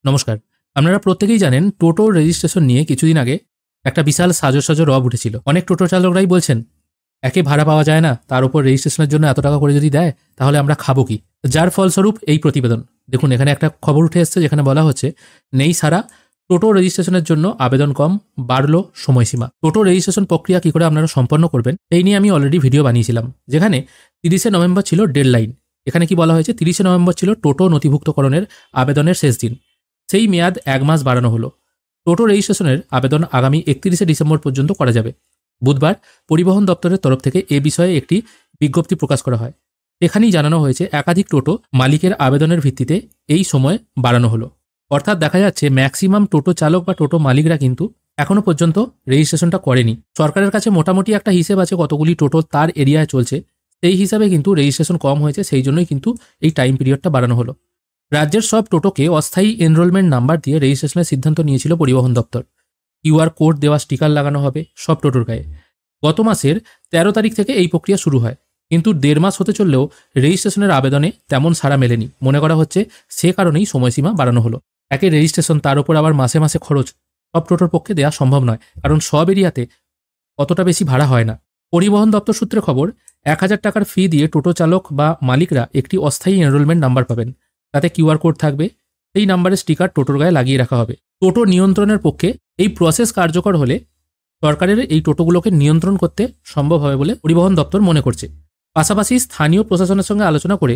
নমস্কার। আপনারা প্রত্যেকেই জানেন টোটোর রেজিস্ট্রেশন নিয়ে কিছুদিন আগে একটা বিশাল সাজো রব উঠেছিল। অনেক টোটো চালকরাই বলছেন একে ভাড়া পাওয়া যায় না, তার উপর রেজিস্ট্রেশনের জন্য এত টাকা করে যদি দেয় তাহলে আমরা খাবো কি। যার ফলস্বরূপ এই প্রতিবেদন। দেখুন, এখানে একটা খবর উঠে এসছে যেখানে বলা হচ্ছে নেই সারা, টোটো রেজিস্ট্রেশনের জন্য আবেদন কম, বাড়লো সময়সীমা। টোটো রেজিস্ট্রেশন প্রক্রিয়া কি করে আপনারা সম্পন্ন করবেন এই নিয়ে আমি অলরেডি ভিডিও বানিয়েছিলাম, যেখানে 30শে নভেম্বর ছিল ডেডলাইন। এখানে কি বলা হয়েছে, 30শে নভেম্বর ছিল টোটো নথিভুক্তকরণের আবেদনের শেষ দিন। সেই মেয়াদ 1 মাস বাড়ানো হলো। টোটো রেজিস্ট্রেশনের আবেদন আগামী 31শে ডিসেম্বর পর্যন্ত করা যাবে। বুধবার পরিবহন দপ্তরের তরফ থেকে এ বিষয়ে একটি বিজ্ঞপ্তি প্রকাশ করা হয়। এখানেই জানানো হয়েছে একাধিক টোটো মালিকের আবেদনের ভিত্তিতে এই সময় বাড়ানো হলো। অর্থাৎ দেখা যাচ্ছে ম্যাক্সিমাম টোটো চালক বা টোটো মালিকরা কিন্তু এখনো পর্যন্ত রেজিস্ট্রেশনটা করেনি। সরকারের কাছে মোটামুটি একটা হিসেব আছে কতগুলি টোটো তার এরিয়ায় চলছে, সেই হিসাবে কিন্তু রেজিস্ট্রেশন কম হয়েছে, সেই জন্যই কিন্তু এই টাইম পিরিয়ডটা বাড়ানো হলো। রাজ্যের সব টোটোকে অস্থায়ী এনরোলমেন্ট নাম্বার দিয়ে রেজিস্ট্রেশনের সিদ্ধান্ত নিয়েছিল পরিবহন দপ্তর। QR কোড দেওয়া স্টিকার লাগানো হবে সব টোটোর গায়ে। গত মাসের 13 তারিখ থেকে এই প্রক্রিয়া শুরু হয়, কিন্তু 1.5 মাস হতে চললেও রেজিস্ট্রেশনের আবেদনে তেমন সাড়া মেলেনি। মনে করা হচ্ছে সে কারণেই সময়সীমা বাড়ানো হলো। একে রেজিস্ট্রেশন, তার উপর আবার মাসে মাসে খরচ, সব টোটোর পক্ষে দেওয়া সম্ভব নয়, কারণ সব এরিয়াতে অতটা বেশি ভাড়া হয় না। পরিবহন দপ্তর সূত্রে খবর, 1000 টাকার ফি দিয়ে টোটো চালক বা মালিকরা একটি অস্থায়ী এনরোলমেন্ট নাম্বার পাবেন। তাতে QR কোড থাকবে, সেই নাম্বারের স্টিকার টোটোর গায়ে লাগিয়ে রাখা হবে। টোটো নিয়ন্ত্রণের পক্ষে এই প্রসেস কার্যকর হলে সরকারের এই টোটোগুলোকে নিয়ন্ত্রণ করতে সম্ভব হবে বলে পরিবহন দপ্তর মনে করছে। পাশাপাশি স্থানীয় প্রশাসনের সঙ্গে আলোচনা করে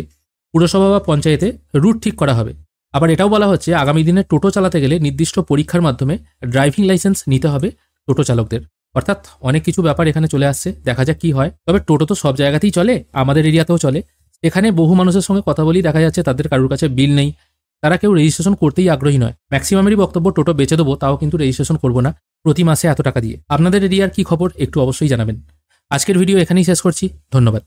পুরসভা বা পঞ্চায়েতে রুট ঠিক করা হবে। আবার এটাও বলা হচ্ছে আগামী দিনে টোটো চালাতে গেলে নির্দিষ্ট পরীক্ষার মাধ্যমে ড্রাইভিং লাইসেন্স নিতে হবে টোটো চালকদের। অর্থাৎ অনেক কিছু ব্যাপার এখানে চলে আসছে, দেখা যাক কি হয়। তবে টোটো তো সব জায়গাতেই চলে, আমাদের এরিয়াতেও চলে। এখানে বহু মানুষের সঙ্গে কথা বলি, দেখা যাচ্ছে তাদের কারোর কাছে বিল নেই, তারা কেউ রেজিস্ট্রেশন করতেই আগ্রহী নয়। ম্যাক্সিমামেরই বক্তব্য টোটো বেচে দেবো, তাও কিন্তু রেজিস্ট্রেশন করবো না প্রতি মাসে এত টাকা দিয়ে। আপনাদের এরিয়ার কি খবর একটু অবশ্যই জানাবেন। আজকের ভিডিও এখানেই শেষ করছি, ধন্যবাদ।